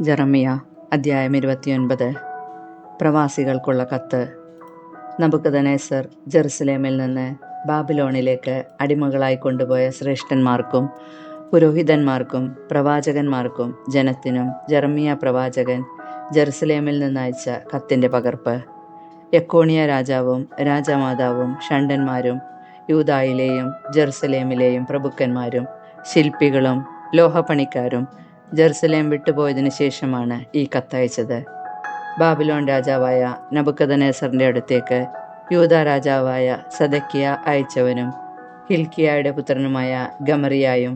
ജെറമിയ അധ്യായം 29. പ്രവാസികൾക്കുള്ള കത്ത്. നബൂഖദ്നേസർ ജെറുസലേമിൽ നിന്ന് ബാബിലോണിലേക്ക് അടിമകളായി കൊണ്ടുപോയ ശ്രേഷ്ഠന്മാർക്കും പുരോഹിതന്മാർക്കും പ്രവാചകന്മാർക്കും ജനത്തിനും ജെറമിയ പ്രവാചകൻ ജെറുസലേമിൽ നിന്നയച്ച കത്തിൻ്റെ പകർപ്പ്. യെക്കോണിയ രാജാവും രാജമാതാവും ഷണ്ഡന്മാരും യൂദായിലെയും ജെറുസലേമിലെയും പ്രഭുക്കന്മാരും ശില്പികളും ലോഹപ്പണിക്കാരും ജെറുസലേം വിട്ടുപോയതിനു ശേഷമാണ് ഈ കത്തയച്ചത്. ബാബിലോൺ രാജാവായ നബൂഖദ്നേസറിൻ്റെ അടുത്തേക്ക് യൂദാ രാജാവായ സെദക്കിയ അയച്ചവനും ഹിൽക്കിയായുടെ പുത്രനുമായ ഗമറിയായും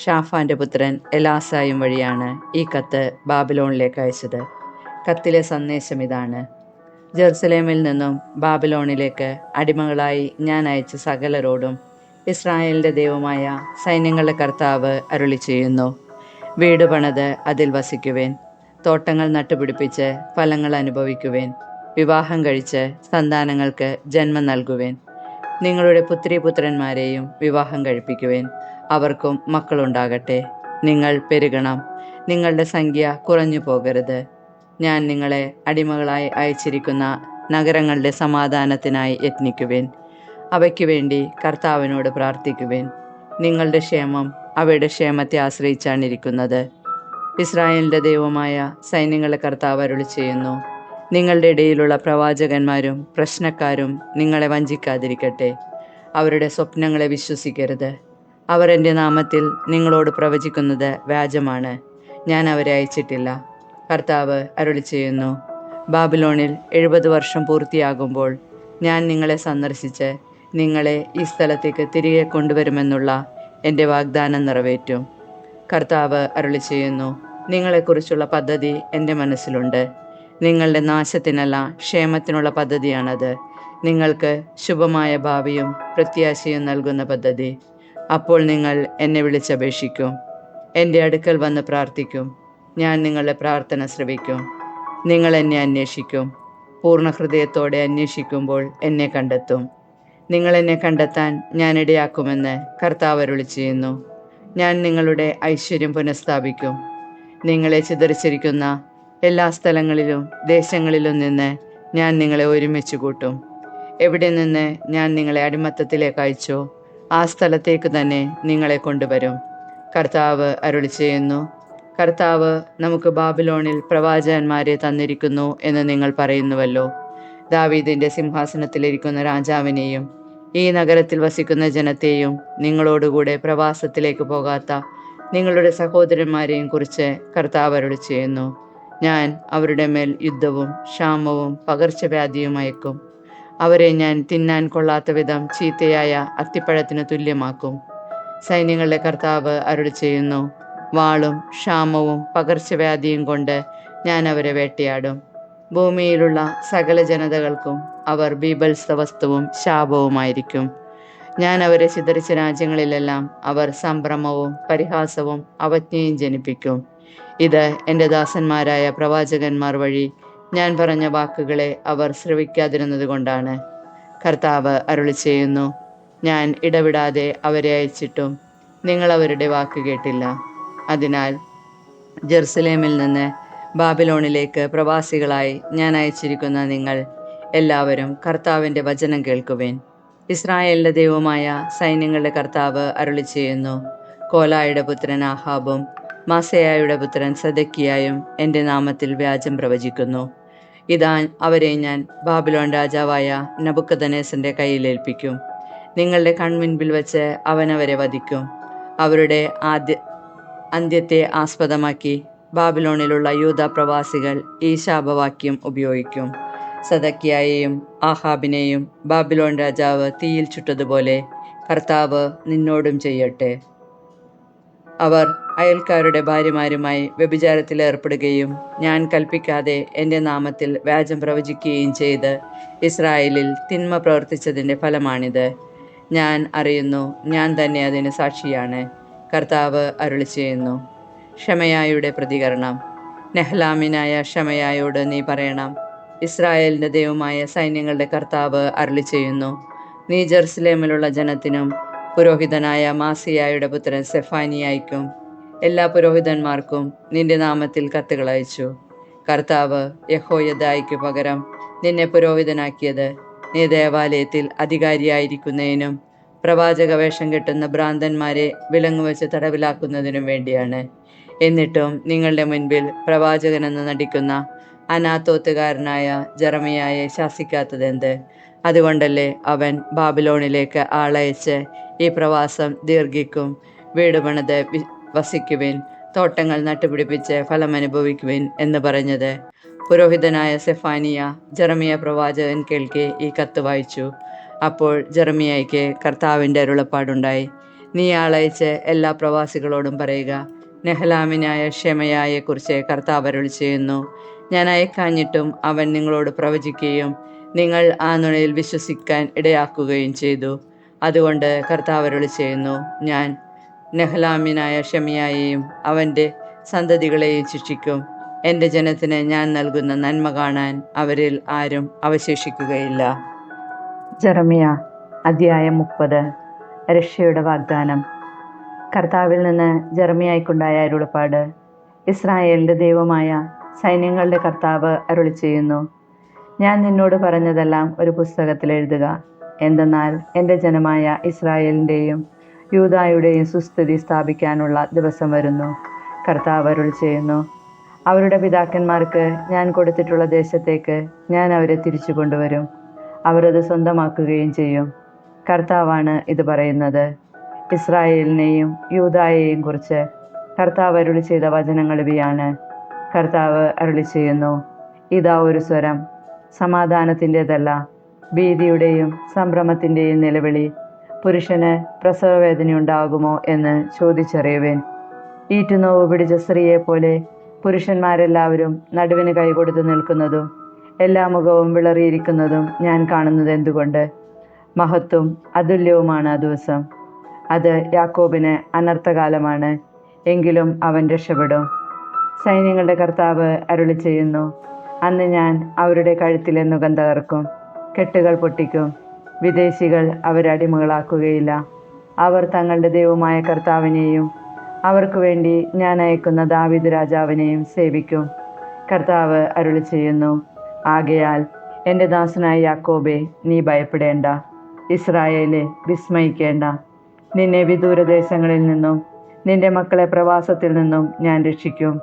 ഷാഫാൻ്റെ പുത്രൻ എലാസായും വഴിയാണ് ഈ കത്ത് ബാബിലോണിലേക്ക് അയച്ചത്. കത്തിലെ സന്ദേശം ഇതാണ്: ജെറുസലേമിൽ നിന്നും ബാബിലോണിലേക്ക് അടിമകളായി ഞാൻ അയച്ച സകലരോടും ഇസ്രായേലിൻ്റെ ദൈവമായ സൈന്യങ്ങളുടെ കർത്താവ് അരുളി ചെയ്യുന്നു: വീട് പണിത് അതിൽ വസിക്കുവേൻ, തോട്ടങ്ങൾ നട്ടുപിടിപ്പിച്ച് ഫലങ്ങൾ അനുഭവിക്കുവേൻ, വിവാഹം കഴിച്ച് സന്താനങ്ങൾക്ക് ജന്മം നൽകുവേൻ, നിങ്ങളുടെ പുത്രീപുത്രന്മാരെയും വിവാഹം കഴിപ്പിക്കുവേൻ, അവർക്കും മക്കളുണ്ടാകട്ടെ. നിങ്ങൾ പെരുകണം, നിങ്ങളുടെ സംഖ്യ കുറഞ്ഞു പോകരുത്. ഞാൻ നിങ്ങളെ അടിമകളായി അയച്ചിരിക്കുന്ന നഗരങ്ങളുടെ സമാധാനത്തിനായി യത്നിക്കുവേൻ. അവയ്ക്ക് വേണ്ടി കർത്താവിനോട് പ്രാർത്ഥിക്കുവേൻ. നിങ്ങളുടെ ക്ഷേമം അവയുടെ ക്ഷേമത്തെ ആശ്രയിച്ചാണ് ഇരിക്കുന്നത്. ഇസ്രായേലിൻ്റെ ദൈവമായ സൈന്യങ്ങളുടെ കർത്താവ് അരുളി ചെയ്യുന്നു: നിങ്ങളുടെ ഇടയിലുള്ള പ്രവാചകന്മാരും പ്രശ്നക്കാരും നിങ്ങളെ വഞ്ചിക്കാതിരിക്കട്ടെ. അവരുടെ സ്വപ്നങ്ങളെ വിശ്വസിക്കരുത്. അവർ എൻ്റെ നാമത്തിൽ നിങ്ങളോട് പ്രവചിക്കുന്നത് വ്യാജമാണ്. ഞാൻ അവരെ അയച്ചിട്ടില്ല. കർത്താവ് അരുളി ചെയ്യുന്നു: ബാബിലോണിൽ 70 വർഷം പൂർത്തിയാകുമ്പോൾ ഞാൻ നിങ്ങളെ സന്ദർശിച്ച് നിങ്ങളെ ഈ സ്ഥലത്തേക്ക് തിരികെ കൊണ്ടുവരുമെന്നുള്ള എൻ്റെ വാഗ്ദാനം നിറവേറ്റും. കർത്താവ് അരുളി ചെയ്യുന്നു: നിങ്ങളെക്കുറിച്ചുള്ള പദ്ധതി എൻ്റെ മനസ്സിലുണ്ട്. നിങ്ങളുടെ നാശത്തിനല്ല, ക്ഷേമത്തിനുള്ള പദ്ധതിയാണത്. നിങ്ങൾക്ക് ശുഭമായ ഭാവിയും പ്രത്യാശയും നൽകുന്ന പദ്ധതി. അപ്പോൾ നിങ്ങൾ എന്നെ വിളിച്ചപേക്ഷിക്കും, എൻ്റെ അടുക്കൽ വന്ന് പ്രാർത്ഥിക്കും. ഞാൻ നിങ്ങളുടെ പ്രാർത്ഥന ശ്രവിക്കും. നിങ്ങൾ എന്നെ അന്വേഷിക്കും. പൂർണ്ണ ഹൃദയത്തോടെ അന്വേഷിക്കുമ്പോൾ എന്നെ കണ്ടെത്തും. നിങ്ങൾ എന്നെ കണ്ടെത്താൻ ഞാൻ ഇടയാക്കുമെന്ന് കർത്താവ് അരുളി ചെയ്യുന്നു. ഞാൻ നിങ്ങളുടെ ഐശ്വര്യം പുനഃസ്ഥാപിക്കും. നിങ്ങളെ ചിതറിച്ചിരിക്കുന്ന എല്ലാ സ്ഥലങ്ങളിലും ദേശങ്ങളിലും നിന്ന് ഞാൻ നിങ്ങളെ ഒരുമിച്ച് കൂട്ടും. എവിടെ നിന്ന് ഞാൻ നിങ്ങളെ അടിമത്തത്തിലേക്ക് അയച്ചോ ആ സ്ഥലത്തേക്ക് തന്നെ നിങ്ങളെ കൊണ്ടുവരും. കർത്താവ് അരുളി ചെയ്യുന്നു. കർത്താവ് നമുക്ക് ബാബിലോണിൽ പ്രവാചകന്മാരെ തന്നിരിക്കുന്നു എന്ന് നിങ്ങൾ പറയുന്നുവല്ലോ. ദാവീദിൻ്റെ സിംഹാസനത്തിലിരിക്കുന്ന രാജാവിനെയും ഈ നഗരത്തിൽ വസിക്കുന്ന ജനത്തെയും നിങ്ങളോടുകൂടെ പ്രവാസത്തിലേക്ക് പോകാത്ത നിങ്ങളുടെ സഹോദരന്മാരെയും കുറിച്ച് കർത്താവ് അരുളി ചെയ്യുന്നു: ഞാൻ അവരുടെ മേൽ യുദ്ധവും ക്ഷാമവും പകർച്ചവ്യാധിയും അയക്കും. അവരെ ഞാൻ തിന്നാൻ കൊള്ളാത്ത വിധം ചീത്തയായ അത്തിപ്പഴത്തിന് തുല്യമാക്കും. സൈന്യങ്ങളുടെ കർത്താവ് അരുളി ചെയ്യുന്നു: വാളും ക്ഷാമവും പകർച്ചവ്യാധിയും കൊണ്ട് ഞാൻ അവരെ വേട്ടയാടും. ഭൂമിയിലുള്ള സകല ജനതകൾക്കും അവർ ബീഭത്സവസ്തുവും ശാപവുമായിരിക്കും. ഞാൻ അവരെ ചിതറിച്ച രാജ്യങ്ങളിലെല്ലാം അവർ സംഭ്രമവും പരിഹാസവും അവജ്ഞയും ജനിപ്പിക്കും. ഇത് എൻ്റെ ദാസന്മാരായ പ്രവാചകന്മാർ വഴി ഞാൻ പറഞ്ഞ വാക്കുകളെ അവർ ശ്രവിക്കാതിരുന്നത് കൊണ്ടാണ്. കർത്താവ് അരുളി ചെയ്യുന്നു: ഞാൻ ഇടവിടാതെ അവരെ അയച്ചിട്ടും നിങ്ങൾ അവരുടെ വാക്ക് കേട്ടില്ല. അതിനാൽ ജെറുസലേമിൽ നിന്ന് ബാബിലോണിലേക്ക് പ്രവാസികളായി ഞാൻ അയച്ചിരിക്കുന്ന നിങ്ങൾ എല്ലാവരും കർത്താവിൻ്റെ വചനം കേൾക്കുവേൻ. ഇസ്രായേലിൻ്റെ ദൈവമായ സൈന്യങ്ങളുടെ കർത്താവ് അരുളി ചെയ്യുന്നു: കോലായുടെ പുത്രൻ ആഹാബും മാസയായുടെ പുത്രൻ സെദക്കിയായും എൻ്റെ നാമത്തിൽ വ്യാജം പ്രവചിക്കുന്നു. ഇതാ, അവരെ ഞാൻ ബാബിലോൺ രാജാവായ നബൂഖദ്നേസറിൻ്റെ കയ്യിലേൽപ്പിക്കും. നിങ്ങളുടെ കൺമുൻപിൽ വെച്ച് അവൻ അവരെ വധിക്കും. അവരുടെ അന്ത്യത്തെ ആസ്പദമാക്കി ബാബിലോണിലുള്ള യൂദാ പ്രവാസികൾ ഈ ശാപവാക്യം ഉപയോഗിക്കും: സെദക്കിയായെയും ആഹാബിനെയും ബാബിലോൺ രാജാവ് തീയിൽ ചുട്ടതുപോലെ കർത്താവ് നിന്നോടും ചെയ്യട്ടെ. അവർ അയൽക്കാരുടെ ഭാര്യമാരുമായി വ്യഭിചാരത്തിൽ ഏർപ്പെടുകയും ഞാൻ കൽപ്പിക്കാതെ എൻ്റെ നാമത്തിൽ വ്യാജം പ്രവചിക്കുകയും ചെയ്ത് ഇസ്രായേലിൽ തിന്മ പ്രവർത്തിച്ചതിൻ്റെ ഫലമാണിത്. ഞാൻ അറിയുന്നു, ഞാൻ തന്നെ അതിന് സാക്ഷിയാണ്. കർത്താവ് അരുളി ചെയ്യുന്നു. ഷെമയായുടെ പ്രതികരണം. നെഹ്ലാമിനായ ഷെമയായോട് നീ പറയണം: ഇസ്രായേലിൻ്റെ ദൈവമായ സൈന്യങ്ങളുടെ കർത്താവ് അരുളി ചെയ്യുന്നു: നീ ജെറുസലേമിലുള്ള ജനത്തിനും പുരോഹിതനായ മാസിയായുടെ പുത്രൻ സെഫാനിയായ്ക്കും എല്ലാ പുരോഹിതന്മാർക്കും നിന്റെ നാമത്തിൽ കത്തുകൾ അയച്ചു. കർത്താവ് യഹോയദായ്ക്കു പകരം നിന്നെ പുരോഹിതനാക്കിയത് നീ ദേവാലയത്തിൽ അധികാരിയായിരിക്കുന്നതിനും പ്രവാചക വേഷം കെട്ടുന്ന ഭ്രാന്തന്മാരെ വിലങ്ങുവെച്ച് തടവിലാക്കുന്നതിനും വേണ്ടിയാണ്. എന്നിട്ടും നിങ്ങളുടെ മുൻപിൽ പ്രവാചകനെന്ന് നടിക്കുന്ന അനാത്തോത്തുകാരനായ ജെറമിയായെ ശാസിക്കാത്തതെന്ത്? അതുകൊണ്ടല്ലേ അവൻ ബാബിലോണിലേക്ക് ആളയച്ച് ഈ പ്രവാസം ദീർഘിക്കും, വീട് പണിത് വസിക്കുവിൻ, തോട്ടങ്ങൾ നട്ടുപിടിപ്പിച്ച് ഫലമനുഭവിക്കുവിൻ എന്ന് പറഞ്ഞത്. പുരോഹിതനായ സെഫാനിയ ജെറമിയ പ്രവാചകൻ കേൾക്കെ ഈ കത്ത് വായിച്ചു. അപ്പോൾ ജെറമിയായ്ക്ക് കർത്താവിൻ്റെ അരുളപ്പാടുണ്ടായി. നീ ആളയച്ച് എല്ലാ പ്രവാസികളോടും പറയുക, നെഹലാമിനായ ഷെമയായെക്കുറിച്ച് കർത്താവ് അരുളി ചെയ്യുന്നു. ഞാൻ അയക്കാഞ്ഞിട്ടും അവൻ നിങ്ങളോട് പ്രവചിക്കുകയും നിങ്ങൾ ആ നുണയിൽ വിശ്വസിക്കാൻ ഇടയാക്കുകയും ചെയ്തു. അതുകൊണ്ട് കർത്താവ് അരുളി ചെയ്യുന്നു, ഞാൻ നെഹലാമിനായ ഷെമയായെയും അവൻ്റെ സന്തതികളെയും ശിക്ഷിക്കും. എൻ്റെ ജനത്തിന് ഞാൻ നൽകുന്ന നന്മ കാണാൻ അവരിൽ ആരും അവശേഷിക്കുകയില്ല. ജെറമിയ അധ്യായം 30. രക്ഷയുടെ വാഗ്ദാനം. കർത്താവിൽ നിന്ന് ജെറമിയായ്ക്കുണ്ടായ അരുളപ്പാട്. ഇസ്രായേലിൻ്റെ ദൈവമായ സൈന്യങ്ങളുടെ കർത്താവ് അരുളി ചെയ്യുന്നു, ഞാൻ നിന്നോട് പറഞ്ഞതെല്ലാം ഒരു പുസ്തകത്തിൽ എഴുതുക. എന്തെന്നാൽ എൻ്റെ ജനമായ ഇസ്രായേലിൻ്റെയും യൂദായുടെയും സുസ്ഥിതി സ്ഥാപിക്കാനുള്ള ദിവസം വരുന്നു. കർത്താവ് അരുളി ചെയ്യുന്നു, അവരുടെ പിതാക്കന്മാർക്ക് ഞാൻ കൊടുത്തിട്ടുള്ള ദേശത്തേക്ക് ഞാൻ അവരെ തിരിച്ചു കൊണ്ടുവരും. അവർ അത് സ്വന്തമാക്കുകയും ചെയ്യും. കർത്താവാണ് ഇത് പറയുന്നത്. ഇസ്രായേലിനെയും യൂദായെയും കുറിച്ച് കർത്താവ് അരുളി ചെയ്ത വചനങ്ങൾ ഇവയാണ്. കർത്താവ് അരുളി ചെയ്യുന്നു, ഇതാ ഒരു സ്വരം, സമാധാനത്തിൻ്റെതല്ല, ഭീതിയുടെയും സംഭ്രമത്തിൻ്റെയും നിലവിളി. പുരുഷന് പ്രസവവേദനയുണ്ടാകുമോ എന്ന് ചോദിച്ചറിയുവേൻ. ഈറ്റുനോവ് പിടിച്ച സ്ത്രീയെപ്പോലെ പുരുഷന്മാരെല്ലാവരും നടുവിന് കൈകൊടുത്ത് നിൽക്കുന്നതും എല്ലാ മുഖവും വിളറിയിരിക്കുന്നതും ഞാൻ കാണുന്നത് എന്തുകൊണ്ട്? മഹത്വം അതുല്യവുമാണ് ആ ദിവസം. അത് യാക്കോബിന് അനർത്ഥകാലമാണ്, എങ്കിലും അവൻ രക്ഷപ്പെടും. സൈന്യങ്ങളുടെ കർത്താവ് അരുളി ചെയ്യുന്നു, അന്ന് ഞാൻ അവരുടെ കഴുത്തിലെ നുകം തകർക്കും, കെട്ടുകൾ പൊട്ടിക്കും. വിദേശികൾ അവരെ അടിമകളാക്കുകയില്ല. അവർ തങ്ങളുടെ ദൈവമായ കർത്താവിനെയും അവർക്ക് വേണ്ടി ഞാൻ അയക്കുന്ന ദാവീദ് രാജാവിനെയും സേവിക്കും. കർത്താവ് അരുളി ചെയ്യുന്നു, ആകയാൽ എൻ്റെ ദാസനായ യാക്കോബേ, നീ ഭയപ്പെടേണ്ട. ഇസ്രായേലേ, വിസ്മയിക്കേണ്ട. നിന്നെ വിദൂരദേശങ്ങളിൽ നിന്നും നിന്റെ മക്കളെ പ്രവാസത്തിൽ നിന്നും ഞാൻ രക്ഷിക്കും.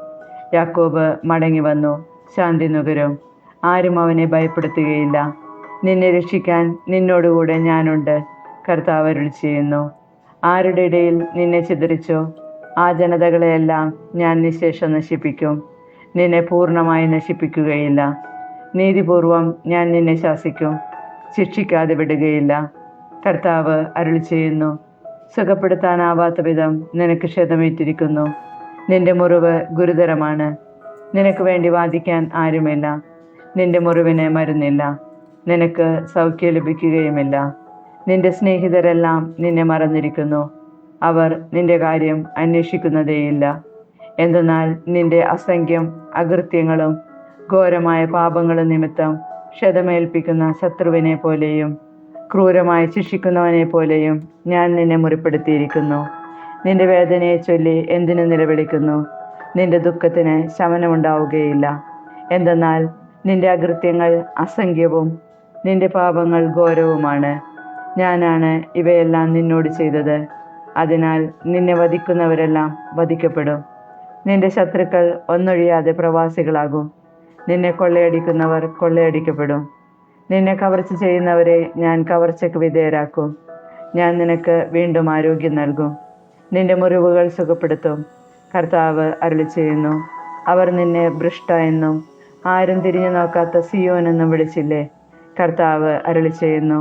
യാക്കോബ് മടങ്ങി വന്നു, ശാന്തി നുകരും. ആരും അവനെ ഭയപ്പെടുത്തുകയില്ല. നിന്നെ രക്ഷിക്കാൻ നിന്നോടുകൂടെ ഞാനുണ്ട്. കർത്താവ് അരുളി ചെയ്യുന്നു, ആരുടെ ഇടയിൽ നിന്നെ ചിതറിച്ചോ ആ ജനതകളെയെല്ലാം ഞാൻ നിശേഷം നശിപ്പിക്കും. നിന്നെ പൂർണ്ണമായി നശിപ്പിക്കുകയില്ല. നീതിപൂർവം ഞാൻ നിന്നെ ശാസിക്കും, ശിക്ഷിക്കാതെ വിടുകയില്ല. കർത്താവ് അരുളി ചെയ്യുന്നു, സുഖപ്പെടുത്താനാവാത്ത വിധം നിനക്ക് ക്ഷതമേറ്റിരിക്കുന്നു. നിന്റെ മുറിവ് ഗുരുതരമാണ്. നിനക്ക് വേണ്ടി വാദിക്കാൻ ആരുമില്ല. നിന്റെ മുറിവിന് മരുന്നില്ല. നിനക്ക് സൗഖ്യം ലഭിക്കുകയുമില്ല. നിന്റെ സ്നേഹിതരെല്ലാം നിന്നെ മറന്നിരിക്കുന്നു. അവർ നിന്റെ കാര്യം അന്വേഷിക്കുന്നതേയില്ല. എന്തെന്നാൽ നിന്റെ അസംഖ്യം അകൃത്യങ്ങളും ഘോരമായ പാപങ്ങളും നിമിത്തം ക്ഷതമേൽപ്പിക്കുന്ന ശത്രുവിനെ പോലെയും ക്രൂരമായി ശിക്ഷിക്കുന്നവനെ പോലെയും ഞാൻ നിന്നെ മുറിപ്പെടുത്തിയിരിക്കുന്നു. നിന്റെ വേദനയെ ചൊല്ലി എന്തിനു നിലവിളിക്കുന്നു? നിന്റെ ദുഃഖത്തിന് ശമനമുണ്ടാവുകയില്ല. എന്തെന്നാൽ നിന്റെ അകൃത്യങ്ങൾ അസംഖ്യവും നിന്റെ പാപങ്ങൾ ഘോരവുമാണ്. ഞാനാണ് ഇവയെല്ലാം നിന്നോട് ചെയ്തത്. അതിനാൽ നിന്നെ വധിക്കുന്നവരെല്ലാം വധിക്കപ്പെടും. നിന്റെ ശത്രുക്കൾ ഒന്നൊഴിയാതെ പ്രവാസികളാകും. നിന്നെ കൊള്ളയടിക്കുന്നവർ കൊള്ളയടിക്കപ്പെടും. നിന്നെ കവർച്ച ചെയ്യുന്നവരെ ഞാൻ കവർച്ചയ്ക്ക് വിധേയരാക്കും. ഞാൻ നിനക്ക് വീണ്ടും ആരോഗ്യം നൽകും. നിന്റെ മുറിവുകൾ സുഖപ്പെടുത്തും. കർത്താവ് അരുളി ചെയ്യുന്നു, അവർ നിന്നെ ഭ്രഷ്ട എന്നും ആരും തിരിഞ്ഞു നോക്കാത്ത സിയോൻ എന്നും വിളിച്ചില്ലേ? കർത്താവ് അരുളി ചെയ്യുന്നു,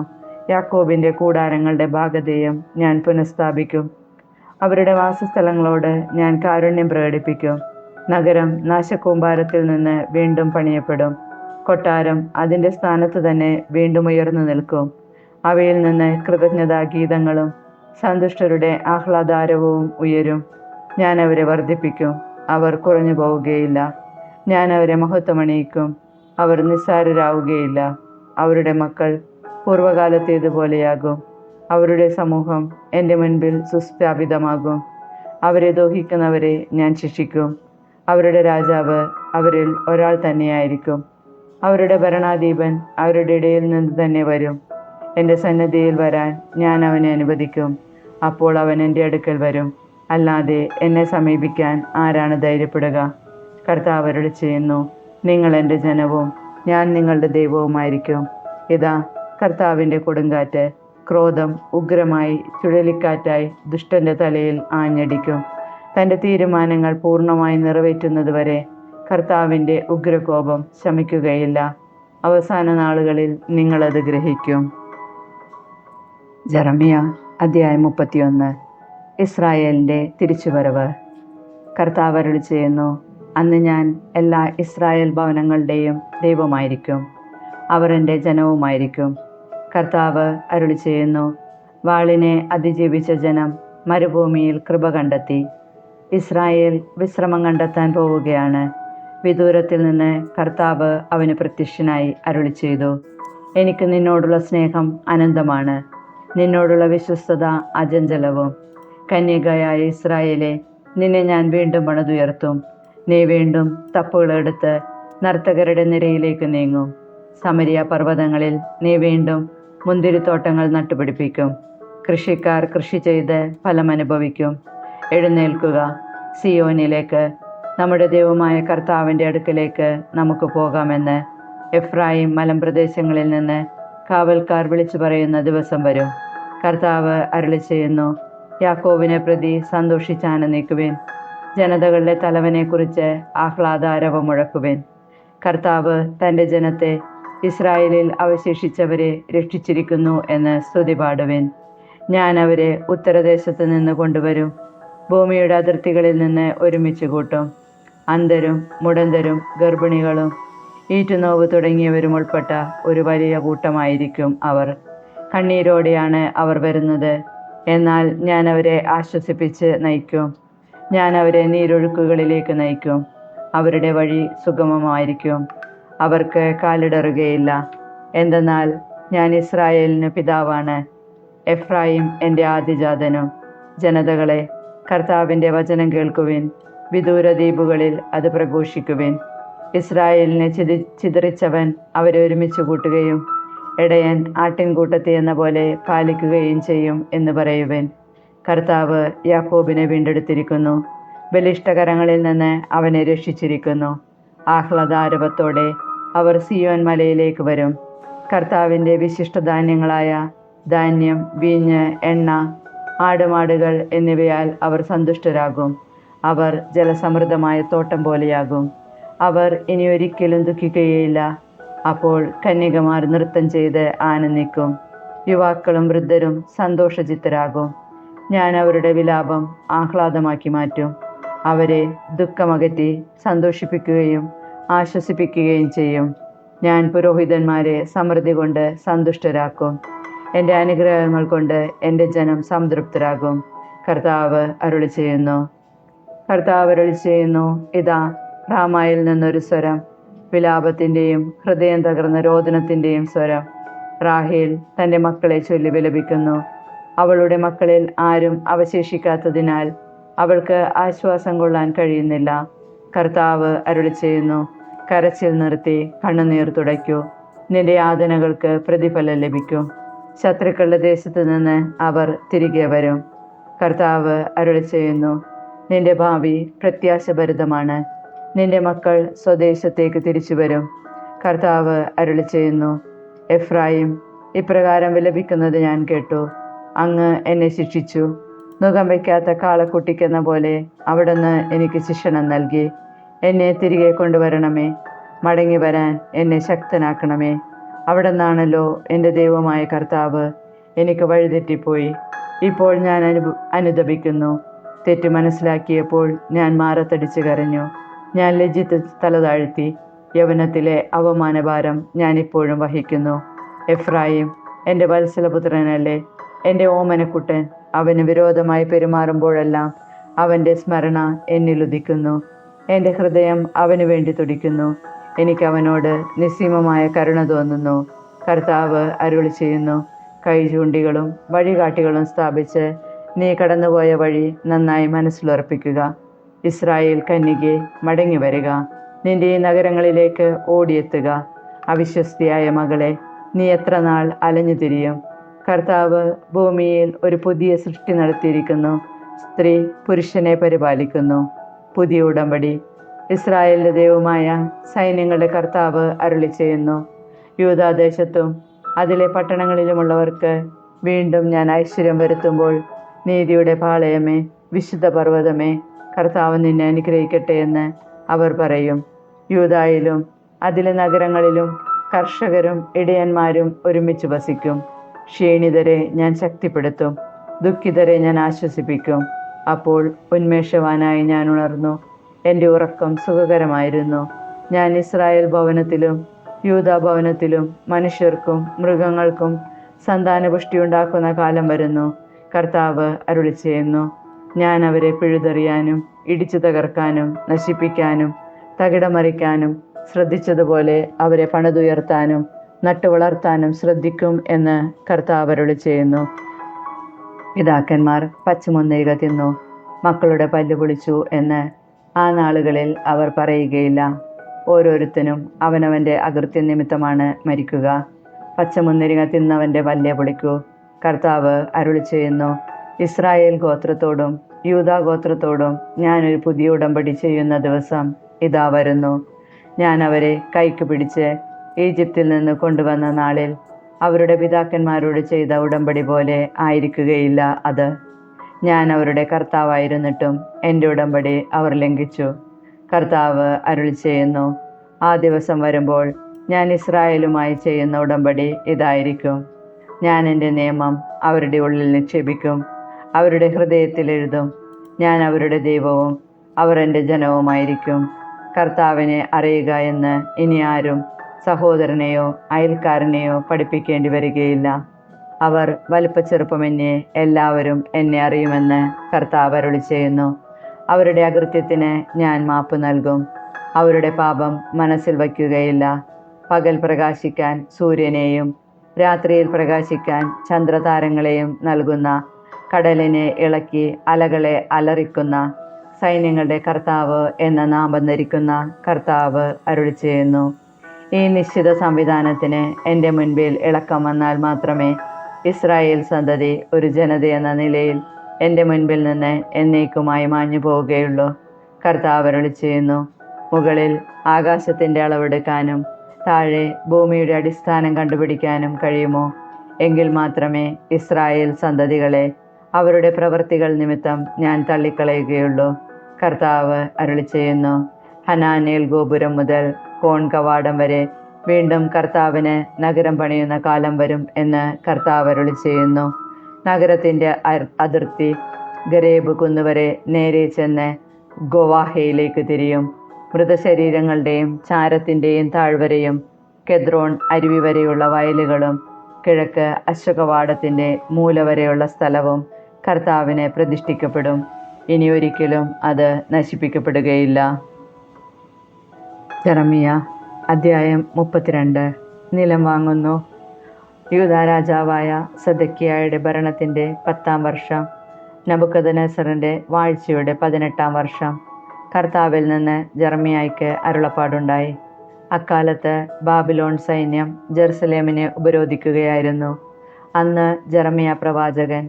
യാക്കോബിൻ്റെ കൂടാരങ്ങളുടെ ഭാഗധേയം ഞാൻ പുനഃസ്ഥാപിക്കും. അവരുടെ വാസസ്ഥലങ്ങളോട് ഞാൻ കാരുണ്യം പ്രകടിപ്പിക്കും. നഗരം നാശകൂമ്പാരത്തിൽ നിന്ന് വീണ്ടും പണിയപ്പെടും. കൊട്ടാരം അതിൻ്റെ സ്ഥാനത്ത് തന്നെ വീണ്ടും ഉയർന്നു നിൽക്കും. അവയിൽ നിന്ന് കൃതജ്ഞതാഗീതങ്ങളും സന്തുഷ്ടരുടെ ആഹ്ലാദാരവവും ഉയരും. ഞാൻ അവരെ വർദ്ധിപ്പിക്കും, അവർ കുറഞ്ഞു പോവുകയില്ല. ഞാൻ അവരെ മഹത്വമണിയിക്കും, അവർ നിസ്സാരരാവുകയില്ല. അവരുടെ മക്കൾ പൂർവ്വകാലത്തേതുപോലെയാകും. അവരുടെ സമൂഹം എൻ്റെ മുൻപിൽ സുസ്ഥാപിതമാകും. അവരെ ദോഹിക്കുന്നവരെ ഞാൻ ശിക്ഷിക്കും. അവരുടെ രാജാവ് അവരിൽ ഒരാൾ തന്നെയായിരിക്കും. അവരുടെ ഭരണാധിപൻ അവരുടെ ഇടയിൽ നിന്ന് തന്നെ വരും. എൻ്റെ സന്നദ്ധിയിൽ വരാൻ ഞാൻ അവനെ അനുവദിക്കും. അപ്പോൾ അവൻ എൻ്റെ അടുക്കൽ വരും. അല്ലാതെ എന്നെ സമീപിക്കാൻ ആരാണ് ധൈര്യപ്പെടുക? കർത്താവ് അരുളി ചെയ്യുന്നു, നിങ്ങൾ എൻ്റെ ജനവും ഞാൻ നിങ്ങളുടെ ദൈവവുമായിരിക്കും. ഇതാ, കർത്താവിൻ്റെ കൊടുങ്കാറ്റ്, ക്രോധം ഉഗ്രമായി ചുഴലിക്കാറ്റായി ദുഷ്ടൻ്റെ തലയിൽ ആഞ്ഞടിക്കും. തൻ്റെ തീരുമാനങ്ങൾ പൂർണ്ണമായി നിറവേറ്റുന്നതുവരെ കർത്താവിൻ്റെ ഉഗ്രകോപം ശമിക്കുകയില്ല. അവസാന നാളുകളിൽ നിങ്ങളത് ഗ്രഹിക്കും. ജെറമ്യ അധ്യായം 31. ഇസ്രായേലിൻ്റെ തിരിച്ചുവരവ്. കർത്താവ് അരുളി ചെയ്യുന്നു, അന്ന് ഞാൻ എല്ലാ ഇസ്രായേൽ ഭവനങ്ങളുടെയും ദൈവമായിരിക്കും, അവർ എൻ്റെ ജനവുമായിരിക്കും. കർത്താവ് അരുളി ചെയ്യുന്നു, വാളിനെ അതിജീവിച്ച ജനം മരുഭൂമിയിൽ കൃപ കണ്ടെത്തി. ഇസ്രായേൽ വിശ്രമം കണ്ടെത്താൻ പോവുകയാണ്. വിദൂരത്തിൽ നിന്ന് കർത്താവ് അവന് പ്രത്യക്ഷനായി അരുളി ചെയ്തു, എനിക്ക് നിന്നോടുള്ള സ്നേഹം അനന്തമാണ്, നിന്നോടുള്ള വിശ്വസ്തത അചഞ്ചലവും. കന്യകയായ ഇസ്രായേലെ, നിന്നെ ഞാൻ വീണ്ടും പണിതുയർത്തും. നീ വീണ്ടും തപ്പുകളെടുത്ത് നർത്തകരുടെ നിരയിലേക്ക് നീങ്ങും. സമരിയ പർവ്വതങ്ങളിൽ നീ വീണ്ടും മുന്തിരിത്തോട്ടങ്ങൾ നട്ടുപിടിപ്പിക്കും. കൃഷിക്കാർ കൃഷി ചെയ്ത് ഫലമനുഭവിക്കും. എഴുന്നേൽക്കുക, സിയോനിലേക്ക്, നമ്മുടെ ദൈവമായ കർത്താവിൻ്റെ അടുക്കലേക്ക് നമുക്ക് പോകാമെന്ന് എഫ്രായിം മലമ്പ്രദേശങ്ങളിൽ നിന്ന് കാവൽക്കാർ വിളിച്ചു പറയുന്ന ദിവസം വരും. കർത്താവ് അരുളി ചെയ്യുന്നു, യാക്കോബിനെ പ്രതി സന്തോഷിച്ചാനന്ദിക്കുവിൻ, ജനതകളുടെ തലവനെക്കുറിച്ച് ആഹ്ലാദാരവം മുഴക്കുവിൻ. കർത്താവ് തൻ്റെ ജനത്തെ, ഇസ്രായേലിൽ അവശേഷിച്ചവരെ രക്ഷിച്ചിരിക്കുന്നു എന്ന് സ്തുതി പാടുവിൻ. ഞാൻ അവരെ ഉത്തരദേശത്ത് നിന്ന് കൊണ്ടുവരും, ഭൂമിയുടെ അതിർത്തികളിൽ നിന്ന് ഒരുമിച്ച് കൂട്ടും. അന്ധരും മുടന്തരും ഗർഭിണികളും ഈറ്റുനോവ് തുടങ്ങിയവരും ഉൾപ്പെട്ട ഒരു വലിയ കൂട്ടമായിരിക്കും അവർ. കണ്ണീരോടെയാണ് അവർ വരുന്നത്, എന്നാൽ ഞാൻ അവരെ ആശ്വസിപ്പിച്ച് നയിക്കും. ഞാൻ അവരെ നീരൊഴുക്കുകളിലേക്ക് നയിക്കും. അവരുടെ വഴി സുഗമമായിരിക്കും, അവർക്ക് കാലിടറുകയില്ല. എന്തെന്നാൽ ഞാൻ ഇസ്രായേലിന് പിതാവാണ്, എഫ്രായിം എൻ്റെ ആദിജാതനും. ജനതകളെ, കർത്താവിൻ്റെ വചനം കേൾക്കുവിൻ, വിദൂര ദ്വീപുകളിൽ അത് പ്രഘോഷിക്കുവിൻ. ഇസ്രായേലിനെ ചിതറിച്ചവൻ അവരെ ഒരുമിച്ച് കൂട്ടുകയും ഇടയൻ ആട്ടിൻകൂട്ടത്തെ എന്ന പോലെ പാലിക്കുകയും ചെയ്യും എന്ന് പറയുവൻ. കർത്താവ് യാക്കോബിനെ വീണ്ടെടുത്തിരിക്കുന്നു, ബലിഷ്ഠകരങ്ങളിൽ നിന്ന് അവനെ രക്ഷിച്ചിരിക്കുന്നു. ആഹ്ലാദാരവത്തോടെ അവർ സിയോൻ മലയിലേക്ക് വരും. കർത്താവിൻ്റെ വിശിഷ്ടധാന്യങ്ങളായ ധാന്യം, വീഞ്ഞ്, എണ്ണ, ആടുമാടുകൾ എന്നിവയാൽ അവർ സന്തുഷ്ടരാകും. അവർ ജലസമൃദ്ധമായ തോട്ടം പോലെയാകും. അവർ ഇനി ഒരിക്കലും ദുഃഖിക്കുകയില്ല. അപ്പോൾ കന്യകമാർ നൃത്തം ചെയ്ത് ആനന്ദിക്കും, യുവാക്കളും വൃദ്ധരും സന്തോഷചിത്തരാകും. ഞാൻ അവരുടെ വിലാപം ആഹ്ലാദമാക്കി മാറ്റും. അവരെ ദുഃഖമകറ്റി സന്തോഷിപ്പിക്കുകയും ആശ്വസിപ്പിക്കുകയും ചെയ്യും. ഞാൻ പുരോഹിതന്മാരെ സമൃദ്ധി കൊണ്ട് സന്തുഷ്ടരാക്കും. എൻ്റെ അനുഗ്രഹങ്ങൾ കൊണ്ട് എൻ്റെ ജനം സംതൃപ്തരാകും. കർത്താവ് അരുളി ചെയ്യുന്നു. ഇതാ, റാമായിൽ നിന്നൊരു സ്വരം, വിലാപത്തിൻ്റെയും ഹൃദയം തകർന്ന രോദനത്തിൻ്റെയും സ്വരം. റാഹേൽ തൻ്റെ മക്കളെ ചൊല്ലി വിലപിക്കുന്നു. അവളുടെ മക്കളിൽ ആരും അവശേഷിക്കാത്തതിനാൽ അവൾക്ക് ആശ്വാസം കൊള്ളാൻ കഴിയുന്നില്ല. കർത്താവ് അരുളി ചെയ്യുന്നു, കരച്ചിൽ നിർത്തി കണ്ണുനീർ തുടയ്ക്കൂ. നിന്റെ യാതനകൾക്ക് പ്രതിഫലം ലഭിക്കും. ശത്രുക്കളുടെ ദേശത്ത് നിന്ന് അവർ തിരികെ വരും. കർത്താവ് അരുളി ചെയ്യുന്നു, നിന്റെ ഭാവി പ്രത്യാശഭരിതമാണ്. നിന്റെ മക്കൾ സ്വദേശത്തേക്ക് തിരിച്ചു വരും. കർത്താവ് അരുളി ചെയ്യുന്നു, എഫ്രായിം ഇപ്രകാരം വിലപിക്കുന്നത് ഞാൻ കേട്ടു. അങ്ങ് എന്നെ ശിക്ഷിച്ചു. മുഖം വയ്ക്കാത്ത കാളക്കുട്ടിക്കെന്ന പോലെ അവിടുന്ന് എനിക്ക് ശിക്ഷണം നൽകി. എന്നെ തിരികെ കൊണ്ടുവരണമേ, മടങ്ങി വരാൻ എന്നെ ശക്തനാക്കണമേ. അവിടുന്നാണല്ലോ എൻ്റെ ദൈവമായ കർത്താവ്. എനിക്ക് വഴിതെറ്റിപ്പോയി, ഇപ്പോൾ ഞാൻ അനുതപിക്കുന്നു. തെറ്റ് മനസ്സിലാക്കിയപ്പോൾ ഞാൻ മാറത്തടിച്ച് കരഞ്ഞു. ഞാൻ ലജ്ജിത്ത് തല താഴ്ത്തി. യൗവനത്തിലെ അവമാനഭാരം ഞാൻ ഇപ്പോഴും വഹിക്കുന്നു. എഫ്രായിം എൻ്റെ വത്സലപുത്രനല്ലേ, എൻ്റെ ഓമനക്കുട്ടൻ. അവന് വിരോധമായി പെരുമാറുമ്പോഴെല്ലാം അവൻ്റെ സ്മരണ എന്നിലുദിക്കുന്നു. എൻ്റെ ഹൃദയം അവന് വേണ്ടി തുടിക്കുന്നു. എനിക്ക് അവനോട് നിസ്സീമമായ കരുണ തോന്നുന്നു. കർത്താവ് അരുളി ചെയ്യുന്നു, കൈചൂണ്ടികളും വഴികാട്ടികളും സ്ഥാപിച്ച് നീ കടന്നുപോയ വഴി നന്നായി മനസ്സിലുറപ്പിക്കുക. ഇസ്രായേൽ കന്യകെ, മടങ്ങി വരിക. നിന്റെ ഈ നഗരങ്ങളിലേക്ക് ഓടിയെത്തുക. അവിശ്വസ്തിയായ മകളെ, നീ എത്ര നാൾ അലഞ്ഞു തിരിയും? കർത്താവ് ഭൂമിയിൽ ഒരു പുതിയ സൃഷ്ടി നടത്തിയിരിക്കുന്നു. സ്ത്രീ പുരുഷനെ പരിപാലിക്കുന്നു. പുതിയ ഉടമ്പടി. ഇസ്രായേലിന്റെ ദൈവമായ സൈന്യങ്ങളുടെ കർത്താവ് അരുളി ചെയ്യുന്നു, യൂദാദേശത്തും അതിലെ പട്ടണങ്ങളിലുമുള്ളവർക്ക് വീണ്ടും ഞാൻ ഐശ്വര്യം വരുത്തുമ്പോൾ, നീതിയുടെ പാളയമേ, വിശുദ്ധ പർവ്വതമേ, കർത്താവ് നിന്നെ അനുഗ്രഹിക്കട്ടെ എന്ന് അവർ പറയും. യൂദായിലും അതിലെ നഗരങ്ങളിലും കർഷകരും ഇടയന്മാരും ഒരുമിച്ച് വസിക്കും. ക്ഷീണിതരെ ഞാൻ ശക്തിപ്പെടുത്തും, ദുഃഖിതരെ ഞാൻ ആശ്വസിപ്പിക്കും. അപ്പോൾ ഉന്മേഷവാനായി ഞാൻ ഉണർന്നു. എൻ്റെ ഉറക്കം സുഖകരമായിരുന്നു. ഞാൻ ഇസ്രായേൽ ഭവനത്തിലും യൂദാ ഭവനത്തിലും മനുഷ്യർക്കും മൃഗങ്ങൾക്കും സന്താനപുഷ്ടിയുണ്ടാക്കുന്ന കാലം വരുന്നു. കർത്താവ് അരുളി ചെയ്യുന്നു, ഞാൻ അവരെ പിഴുതെറിയാനും ഇടിച്ചു തകർക്കാനും നശിപ്പിക്കാനും തകിടമറിക്കാനും ശ്രദ്ധിച്ചതുപോലെ അവരെ പണിതുയർത്താനും നട്ടുവളർത്താനും ശ്രദ്ധിക്കും എന്ന് കർത്താവ് അരുളി ചെയ്യുന്നു. പിതാക്കന്മാർ പച്ചമുന്തിരിക തിന്നു, മക്കളുടെ പല്ല് പൊളിച്ചു എന്ന് ആ നാളുകളിൽ അവർ പറയുകയില്ല. ഓരോരുത്തനും അവനവൻ്റെ അകൃത്യ നിമിത്തമാണ് മരിക്കുക. പച്ചമുന്തിരിക തിന്നവൻ്റെ പല്ലേ പൊളിക്കൂ. കർത്താവ് അരുളി ചെയ്യുന്നു, ഇസ്രായേൽ ഗോത്രത്തോടും യൂദാ ഗോത്രത്തോടും ഞാനൊരു പുതിയ ഉടമ്പടി ചെയ്യുന്ന ദിവസം ഇതാ വരുന്നു. ഞാൻ അവരെ കൈക്ക് പിടിച്ച് ഈജിപ്തിൽ നിന്ന് കൊണ്ടുവന്ന നാളിൽ അവരുടെ പിതാക്കന്മാരോട് ചെയ്ത ഉടമ്പടി പോലെ ആയിരിക്കുകയില്ല അത്. ഞാൻ അവരുടെ കർത്താവായിരുന്നിട്ടും എൻ്റെ ഉടമ്പടി അവർ ലംഘിച്ചു. കർത്താവ് അരുളി ചെയ്യുന്നു, ആ ദിവസം വരുമ്പോൾ ഞാൻ ഇസ്രായേലുമായി ചെയ്യുന്ന ഉടമ്പടി ഇതായിരിക്കും. ഞാൻ എൻ്റെ നിയമം അവരുടെ ഉള്ളിൽ നിക്ഷേപിക്കും, അവരുടെ ഹൃദയത്തിൽ എഴുതും. ഞാൻ അവരുടെ ദൈവവും അവർ എൻ്റെ ജനവുമായിരിക്കും. കർത്താവിനെ അറിയുക എന്ന് ഇനി ആരും സഹോദരനെയോ അയൽക്കാരനെയോ പഠിപ്പിക്കേണ്ടി വരികയില്ല. അവർ വലിപ്പച്ചെറുപ്പമെന്നേ എല്ലാവരും എന്നെ അറിയുമെന്ന് കർത്താവ് അരുളി ചെയ്യുന്നു. അവരുടെ അകൃത്യത്തിന് ഞാൻ മാപ്പ് നൽകും, അവരുടെ പാപം മനസ്സിൽ വയ്ക്കുകയില്ല. പകൽ പ്രകാശിക്കാൻ സൂര്യനെയും രാത്രിയിൽ പ്രകാശിക്കാൻ ചന്ദ്രതാരങ്ങളെയും നൽകുന്ന, കടലിനെ ഇളക്കി അലകളെ അലറിക്കുന്ന സൈന്യങ്ങളുടെ കർത്താവ് എന്ന നാമം ധരിക്കുന്ന കർത്താവ് അരുളി ചെയ്യുന്നു. ഈ നിശ്ചിത സംവിധാനത്തിന് എൻ്റെ മുൻപിൽ ഇളക്കം വന്നാൽ മാത്രമേ ഇസ്രായേൽ സന്തതി ഒരു ജനതയെന്ന നിലയിൽ എൻ്റെ മുൻപിൽ നിന്ന് എന്നേക്കുമായി മാഞ്ഞു പോവുകയുള്ളൂ. കർത്താവ് അരുളി ചെയ്യുന്നു, മുകളിൽ ആകാശത്തിൻ്റെ അളവെടുക്കാനും താഴെ ഭൂമിയുടെ അടിസ്ഥാനം കണ്ടുപിടിക്കാനും കഴിയുമോ? എങ്കിൽ മാത്രമേ ഇസ്രായേൽ സന്തതികളെ അവരുടെ പ്രവൃത്തികൾ നിമിത്തം ഞാൻ തള്ളിക്കളയുകയുള്ളൂ. കർത്താവ് അരുളി ചെയ്യുന്നു, ഹനാനേൽ ഗോപുരം മുതൽ കോൺ കവാടം വരെ വീണ്ടും കർത്താവിന് നഗരം പണിയുന്ന കാലം വരും എന്ന് കർത്താവ് അരുളി ചെയ്യുന്നു. നഗരത്തിൻ്റെ അതിർത്തി ഗരേബ് കുന്നുവരെ നേരെ ചെന്ന് ഗോവാഹയിലേക്ക് തിരിയും. മൃതശരീരങ്ങളുടെയും ചാരത്തിൻ്റെയും താഴ്വരയും കെദ്രോൺ അരുവി വരെയുള്ള വയലുകളും കിഴക്ക് അശ്വകവാടത്തിൻ്റെ മൂല വരെയുള്ള സ്ഥലവും കർത്താവിന് പ്രതിഷ്ഠിക്കപ്പെടും. ഇനി ഒരിക്കലും അത് നശിപ്പിക്കപ്പെടുകയില്ല. ജെറമിയ അധ്യായം 32. നിലം വാങ്ങുന്നു. യൂദാ രാജാവായ സെദെക്കിയായുടെ ഭരണത്തിൻ്റെ 10-ാം വർഷം, നെബൂഖദ്നേസറിൻ്റെ വാഴ്ചയുടെ 18-ാം വർഷം, കർത്താവിൽ നിന്ന് ജെറമിയായ്ക്ക് അരുളപ്പാടുണ്ടായി. അക്കാലത്ത് ബാബിലോൺ സൈന്യം ജെറുസലേമിനെ ഉപരോധിക്കുകയായിരുന്നു. അന്ന് ജെറമിയ പ്രവാചകൻ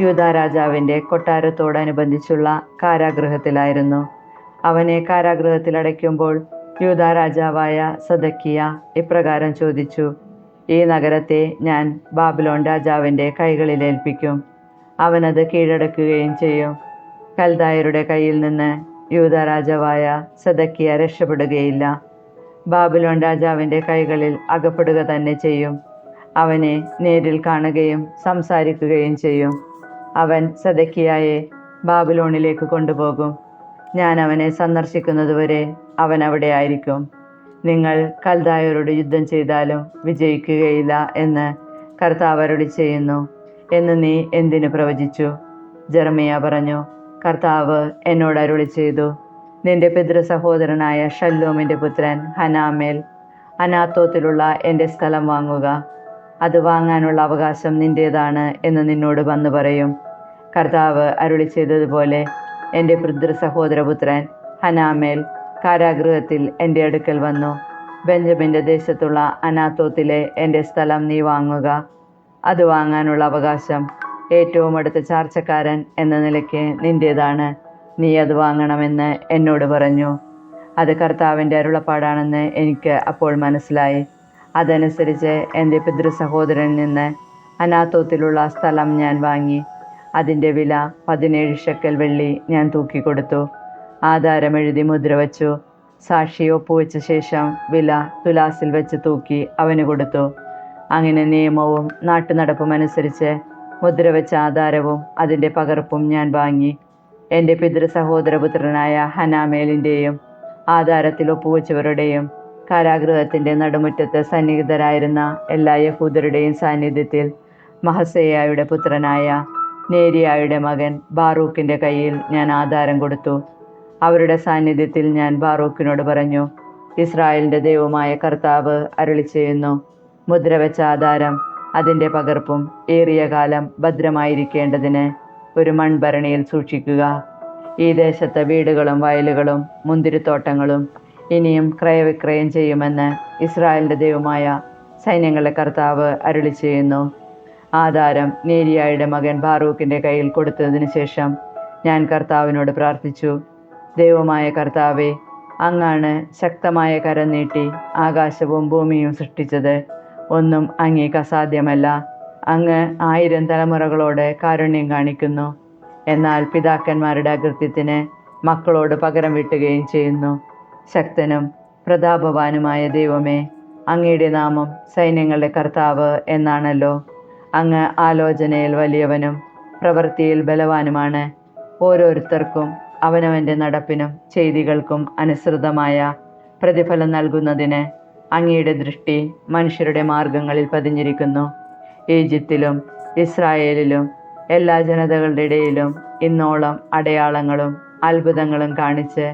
യൂദാ രാജാവിൻ്റെ കൊട്ടാരത്തോടനുബന്ധിച്ചുള്ള കാരാഗൃഹത്തിലായിരുന്നു. അവനെ കാരാഗൃഹത്തിലടയ്ക്കുമ്പോൾ യൂദാ രാജാവായ സെദെക്കിയ ഇപ്രകാരം ചോദിച്ചു, ഈ നഗരത്തെ ഞാൻ ബാബിലോൺ രാജാവിൻ്റെ കൈകളിലേൽപ്പിക്കും, അവനത് കീഴടക്കുകയും ചെയ്യും. കൽദായരുടെ കയ്യിൽ നിന്ന് യൂദാ രാജാവായ സെദെക്കിയ രക്ഷപ്പെടുകയില്ല, ബാബിലോൺ രാജാവിൻ്റെ കൈകളിൽ അകപ്പെടുക തന്നെ ചെയ്യും. അവനെ നേരിൽ കാണുകയും സംസാരിക്കുകയും ചെയ്യും. അവൻ സെദെക്കിയായെ ബാബിലോണിലേക്ക് കൊണ്ടുപോകും. ഞാൻ അവനെ സന്ദർശിക്കുന്നതുവരെ അവൻ അവിടെ ആയിരിക്കും. നിങ്ങൾ കൽദായരോട് യുദ്ധം ചെയ്താലും വിജയിക്കുകയില്ല എന്ന് കർത്താവ് അരുളി ചെയ്യുന്നു എന്ന് നീ എന്തിനു പ്രവചിച്ചു? ജെറമിയ പറഞ്ഞു, കർത്താവ് എന്നോട് അരുളി ചെയ്തു, നിന്റെ പിതൃ സഹോദരനായ ഷല്ലൂമിൻ്റെ പുത്രൻ ഹനാമേൽ അനാത്തോത്തിലുള്ള എൻ്റെ സ്ഥലം വാങ്ങുക, അത് വാങ്ങാനുള്ള അവകാശം നിൻ്റേതാണ് എന്ന് നിന്നോട് വന്നു പറയും. കർത്താവ് അരുളി ചെയ്തതുപോലെ എൻ്റെ പിതൃ സഹോദരപുത്രൻ ഹനാമേൽ കാരാഗൃഹത്തിൽ എൻ്റെ അടുക്കൽ വന്നു. ബെഞ്ചമിൻ്റെ ദേശത്തുള്ള അനാത്തോത്തിലെ എൻ്റെ സ്ഥലം നീ വാങ്ങുക. അത് വാങ്ങാനുള്ള അവകാശം ഏറ്റവും അടുത്ത ചാർച്ചക്കാരൻ എന്ന നിലയ്ക്ക് നിൻ്റേതാണ്. നീ അത് വാങ്ങണമെന്ന് എന്നോട് പറഞ്ഞു. അത് കർത്താവിൻ്റെ അരുളപ്പാടാണെന്ന് എനിക്ക് അപ്പോൾ മനസ്സിലായി. അതനുസരിച്ച് എൻ്റെ പിതൃ സഹോദരനിൽ നിന്ന് അനാത്തോത്തിലുള്ള സ്ഥലം ഞാൻ വാങ്ങി. അതിൻ്റെ വില 17 ഷെക്കൽ വെള്ളി ഞാൻ തൂക്കിക്കൊടുത്തു. ആധാരം എഴുതി മുദ്ര വച്ചു. സാക്ഷി ഒപ്പുവെച്ച ശേഷം വില തുലാസിൽ വെച്ച് തൂക്കി അവന് കൊടുത്തു. അങ്ങനെ നിയമവും നാട്ടുനടപ്പും അനുസരിച്ച് മുദ്ര വെച്ച ആധാരവും അതിൻ്റെ പകർപ്പും ഞാൻ വാങ്ങി. എൻ്റെ പിതൃ സഹോദരപുത്രനായ ഹനാമേലിൻ്റെയും ആധാരത്തിൽ ഒപ്പുവെച്ചവരുടെയും കാരാഗൃഹത്തിൻ്റെ നടുമുറ്റത്ത് സന്നിഹിതരായിരുന്ന എല്ലാ യഹൂദരുടെയും സാന്നിധ്യത്തിൽ മഹസേയായുടെ പുത്രനായ നേരിയായുടെ മകൻ ബാറൂക്കിൻ്റെ കയ്യിൽ ഞാൻ ആധാരം കൊടുത്തു. അവരുടെ സാന്നിധ്യത്തിൽ ഞാൻ ബാറൂക്കിനോട് പറഞ്ഞു, ഇസ്രായേലിൻ്റെ ദൈവമായ കർത്താവ് അരുളി ചെയ്യുന്നു, മുദ്രവെച്ച ആധാരം അതിൻ്റെ പകർപ്പും ഏറിയ കാലം ഭദ്രമായിരിക്കേണ്ടതിന് ഒരു മൺഭരണിയിൽ സൂക്ഷിക്കുക. ഈ ദേശത്തെ വീടുകളും വയലുകളും മുന്തിരിത്തോട്ടങ്ങളും ഇനിയും ക്രയവിക്രയം ചെയ്യുമെന്ന് ഇസ്രായേലിൻ്റെ ദൈവമായ സൈന്യങ്ങളുടെ കർത്താവ് അരുളി ചെയ്യുന്നു. ആധാരം നേരിയായുടെ മകൻ ബാറൂക്കിൻ്റെ കയ്യിൽ കൊടുത്തതിനു ശേഷം ഞാൻ കർത്താവിനോട് പ്രാർത്ഥിച്ചു, ദൈവമായ കർത്താവേ, അങ്ങാണ് ശക്തമായ കരം നീട്ടി ആകാശവും ഭൂമിയും സൃഷ്ടിച്ചത്. ഒന്നും അങ്ങേക്ക് അസാധ്യമല്ല. അങ്ങ് 1000 തലമുറകളോട് കാരുണ്യം കാണിക്കുന്നു. എന്നാൽ പിതാക്കന്മാരുടെ അകൃത്യത്തിന് മക്കളോട് പകരം വീട്ടുകയും ചെയ്യുന്നു. ശക്തനും പ്രതാപവാനുമായ ദൈവമേ, അങ്ങയുടെ നാമം സൈന്യങ്ങളുടെ കർത്താവ് എന്നാണല്ലോ. അങ്ങ് ആലോചനയിൽ വലിയവനും പ്രവൃത്തിയിൽ ബലവാനുമാണ്. ഓരോരുത്തർക്കും അവനവൻ്റെ നടപ്പിനും ചെയ്തികൾക്കും അനുസൃതമായ പ്രതിഫലം നൽകുന്നതിന് അങ്ങയുടെ ദൃഷ്ടി മനുഷ്യരുടെ മാർഗങ്ങളിൽ പതിഞ്ഞിരിക്കുന്നു. ഈജിപ്തിലും ഇസ്രായേലിലും എല്ലാ ജനതകളുടെ ഇടയിലും ഇന്നോളം അടയാളങ്ങളും അത്ഭുതങ്ങളും കാണിച്ച്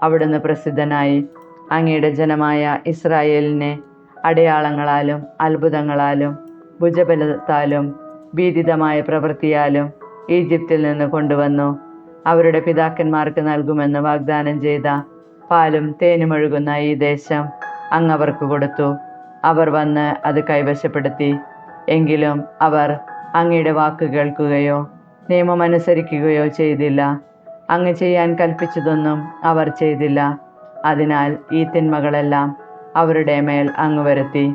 അവിടുന്ന് പ്രസിദ്ധനായി. അങ്ങയുടെ ജനമായ ഇസ്രായേലിനെ അടയാളങ്ങളാലും അത്ഭുതങ്ങളാലും ഭുജബലത്താലും ഭീതിതമായ പ്രവൃത്തിയാലും ഈജിപ്തിൽ നിന്ന് കൊണ്ടുവന്നു. അവരുടെ പിതാക്കന്മാർക്ക് നൽകുമെന്ന് വാഗ്ദാനം ചെയ്ത പാലും തേനുമൊഴുകുന്ന ഈ ദേശം അങ്ങവർക്ക് കൊടുത്തു. അവർ വന്ന് അത് കൈവശപ്പെടുത്തി. എങ്കിലും അവർ അങ്ങയുടെ വാക്ക് കേൾക്കുകയോ നിയമമനുസരിക്കുകയോ ചെയ്തില്ല. അങ്ങ് ചെയ്യാൻ കൽപ്പിച്ചതൊന്നും അവർ ചെയ്തില്ല. അതിനാൽ ഈ തിന്മകളെല്ലാം അവരുടെ മേൽ അങ്ങ് വരുത്തി.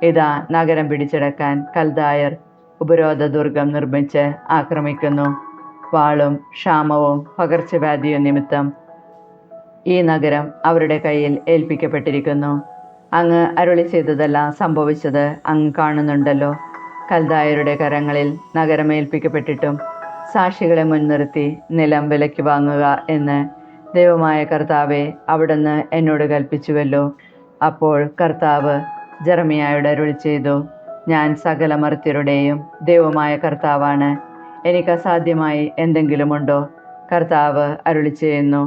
ഇതാ, നഗരം പിടിച്ചടക്കാൻ കൽദായർ ഉപരോധദുർഗം നിർമ്മിച്ച് ആക്രമിക്കുന്നു. വാളും ക്ഷാമവും പകർച്ചവ്യാധിയും നിമിത്തം ഈ നഗരം അവരുടെ കയ്യിൽ ഏൽപ്പിക്കപ്പെട്ടിരിക്കുന്നു. അങ്ങ് അരുളി ചെയ്തതെല്ലാം സംഭവിച്ചത് അങ്ങ് കാണുന്നുണ്ടല്ലോ. കൽദായരുടെ കരങ്ങളിൽ നഗരം ഏൽപ്പിക്കപ്പെട്ടിട്ടും സാക്ഷികളെ മുൻനിർത്തി നിലം വിലയ്ക്ക് വാങ്ങുക എന്ന് ദൈവമായ കർത്താവെ അവിടുന്ന് എന്നോട് കൽപ്പിച്ചുവല്ലോ. അപ്പോൾ കർത്താവ് ജെറമിയായോട് അരുളി ചെയ്തു, ഞാൻ സകല മർത്യരുടെയും ദൈവമായ കർത്താവാണ്. എനിക്ക് അസാധ്യമായി എന്തെങ്കിലുമുണ്ടോ? കർത്താവ് അരുളി ചെയ്യുന്നു,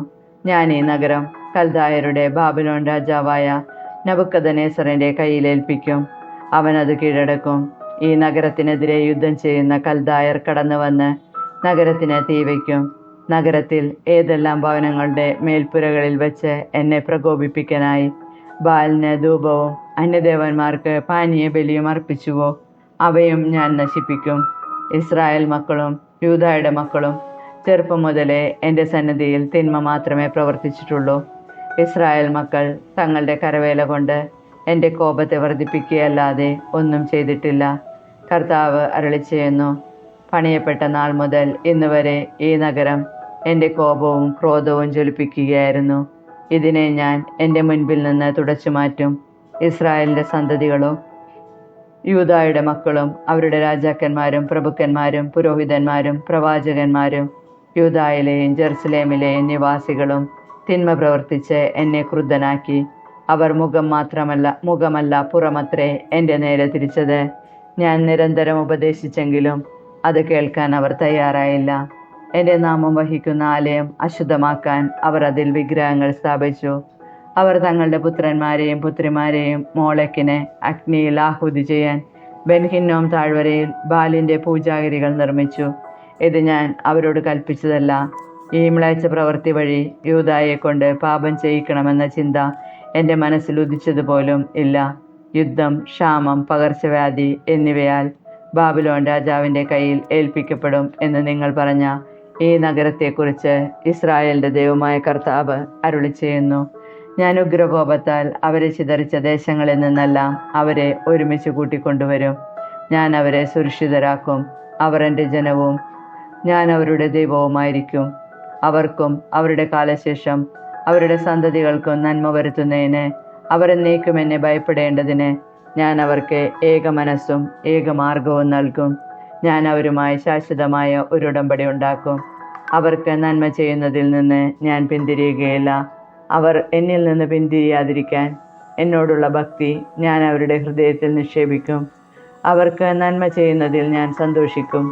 ഞാൻ ഈ നഗരം കൽദായരുടെ ബാബിലോൺ രാജാവായ നബുക്കദ്നേസറിൻ്റെ കയ്യിലേൽപ്പിക്കും. അവനത് കീഴടക്കും. ഈ നഗരത്തിനെതിരെ യുദ്ധം ചെയ്യുന്ന കൽദായർ കടന്നു വന്ന് നഗരത്തിന് തീവയ്ക്കും. നഗരത്തിൽ ഏതെല്ലാം ഭവനങ്ങളുടെ മേൽപ്പുരകളിൽ വെച്ച് എന്നെ പ്രകോപിപ്പിക്കാനായി ബാലിന് ധൂപവും അന്യദേവന്മാർക്ക് പാനീയ ബലിയും അർപ്പിച്ചുവോ, അവയും ഞാൻ നശിപ്പിക്കും. ഇസ്രായേൽ മക്കളും യൂദായുടെ മക്കളും ചെറുപ്പം മുതലേ എൻ്റെ സന്നിധിയിൽ തിന്മ മാത്രമേ പ്രവർത്തിച്ചിട്ടുള്ളൂ. ഇസ്രായേൽ മക്കൾ തങ്ങളുടെ കരവേല കൊണ്ട് എൻ്റെ കോപത്തെ വർദ്ധിപ്പിക്കുകയല്ലാതെ ഒന്നും ചെയ്തിട്ടില്ല. കർത്താവ് അരുളി ചെയ്യുന്നു, പണിയപ്പെട്ട നാൾ മുതൽ ഇന്ന് വരെ ഈ നഗരം എൻ്റെ കോപവും ക്രോധവും ജ്വലിപ്പിക്കുകയായിരുന്നു. ഇതിനെ ഞാൻ എൻ്റെ മുൻപിൽ നിന്ന് തുടച്ചു മാറ്റും. ഇസ്രായേലിൻ്റെ സന്തതികളും യൂദായുടെ മക്കളും അവരുടെ രാജാക്കന്മാരും പ്രഭുക്കന്മാരും പുരോഹിതന്മാരും പ്രവാചകന്മാരും യൂദായിലെയും ജെറുസലേമിലെയും നിവാസികളും തിന്മ പ്രവർത്തിച്ച് എന്നെ ക്രുദ്ധനാക്കി. അവർ മുഖമല്ല പുറമത്രേ എൻ്റെ നേരെ തിരിച്ചത്. ഞാൻ നിരന്തരം ഉപദേശിച്ചെങ്കിലും അത് കേൾക്കാൻ അവർ തയ്യാറായില്ല. എൻ്റെ നാമം വഹിക്കുന്ന ആലയം അശുദ്ധമാക്കാൻ അവർ അതിൽ വിഗ്രഹങ്ങൾ സ്ഥാപിച്ചു. അവർ തങ്ങളുടെ പുത്രന്മാരെയും പുത്രിമാരെയും മോളെക്കിന് അഗ്നിയിൽ ആഹുതി ചെയ്യാൻ ബെൻഹിന്നോം താഴ്വരയിൽ ബാലിൻ്റെ പൂജാഗിരികൾ നിർമ്മിച്ചു. ഇത് ഞാൻ അവരോട് കൽപ്പിച്ചതല്ല. ഈ മ്ലേച്ഛ പ്രവൃത്തി വഴി യൂദായെ കൊണ്ട് പാപം ചെയ്യിക്കണമെന്ന ചിന്ത എൻ്റെ മനസ്സിൽ ഉദിച്ചതുപോലും ഇല്ല. യുദ്ധം, ക്ഷാമം, പകർച്ചവ്യാധി എന്നിവയാൽ ബാബിലോൺ രാജാവിൻ്റെ കയ്യിൽ ഏൽപ്പിക്കപ്പെടും എന്ന് നിങ്ങൾ പറഞ്ഞ ഈ നഗരത്തെക്കുറിച്ച് ഇസ്രായേലിൻ്റെ ദൈവമായ കർത്താവ് അരുളിച്ചെയ്യുന്നു. ഞാൻ ഉഗ്രകോപത്താൽ അവരെ ചിതറിച്ച ദേശങ്ങളിൽ നിന്നെല്ലാം അവരെ ഒരുമിച്ച് കൂട്ടിക്കൊണ്ടുവരും. ഞാൻ അവരെ സുരക്ഷിതരാക്കും. അവർ എൻ്റെ ജനവും ഞാൻ അവരുടെ ദൈവവുമായിരിക്കും. അവർക്കും അവരുടെ കാലശേഷം അവരുടെ സന്തതികൾക്കും നന്മ വരുത്തുന്നതിന് അവർ എന്നേക്കും എന്നെ ഭയപ്പെടേണ്ടതിന് ഞാൻ അവർക്ക് ഏകമനസ്സും ഏകമാർഗവും നൽകും. ഞാൻ അവരുമായി ശാശ്വതമായ ഒരു ഉടമ്പടി ഉണ്ടാക്കും. അവർക്ക് നന്മ ചെയ്യുന്നതിൽ നിന്ന് ഞാൻ പിന്തിരിയുകയില്ല. അവർ എന്നിൽ നിന്ന് പിന്തിരിയാതിരിക്കാൻ എന്നോടുള്ള ഭക്തി ഞാൻ അവരുടെ ഹൃദയത്തിൽ നിക്ഷേപിക്കും. അവർക്ക് നന്മ ചെയ്യുന്നതിൽ ഞാൻ സന്തോഷിക്കും.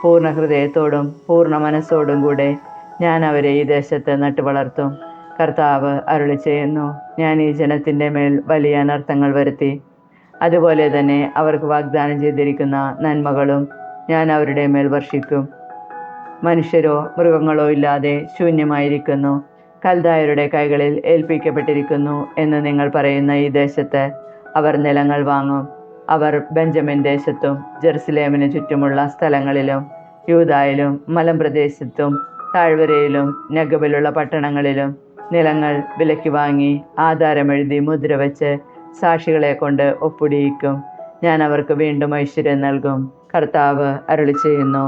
പൂർണ്ണ ഹൃദയത്തോടും പൂർണ്ണ മനസ്സോടും കൂടെ ഞാൻ അവരെ ഈ ദേശത്ത് നട്ടുവളർത്തും. കർത്താവ് അരുളിച്ചെയ്യുന്നു. ഞാൻ ഈ ജനത്തിൻ്റെ മേൽ വലിയ അനർത്ഥങ്ങൾ വരുത്തി. അതുപോലെ തന്നെ അവർക്ക് വാഗ്ദാനം ചെയ്തിരിക്കുന്ന നന്മകളും ഞാൻ അവരുടെ മേൽ വർഷിക്കും. മനുഷ്യരോ മൃഗങ്ങളോ ഇല്ലാതെ ശൂന്യമായിരിക്കുന്നു, കൽദായരുടെ കൈകളിൽ ഏൽപ്പിക്കപ്പെട്ടിരിക്കുന്നു എന്ന് നിങ്ങൾ പറയുന്ന ഈ ദേശത്ത് അവർ നിലങ്ങൾ വാങ്ങും. അവർ ബെഞ്ചമിൻ ദേശത്തും ജെറുസലേമിന് ചുറ്റുമുള്ള സ്ഥലങ്ങളിലും യൂദായിലും മലമ്പ്രദേശത്തും താഴ്വരയിലും നെഗബിലുള്ള പട്ടണങ്ങളിലും നിലങ്ങൾ വിലയ്ക്ക് വാങ്ങി ആധാരമെഴുതി മുദ്ര വെച്ച് സാക്ഷികളെ കൊണ്ട് ഒപ്പിടിയിക്കും. ഞാൻ അവർക്ക് വീണ്ടും ഐശ്വര്യം നൽകും. കർത്താവ് അരുളിച്ചെയ്യുന്നു.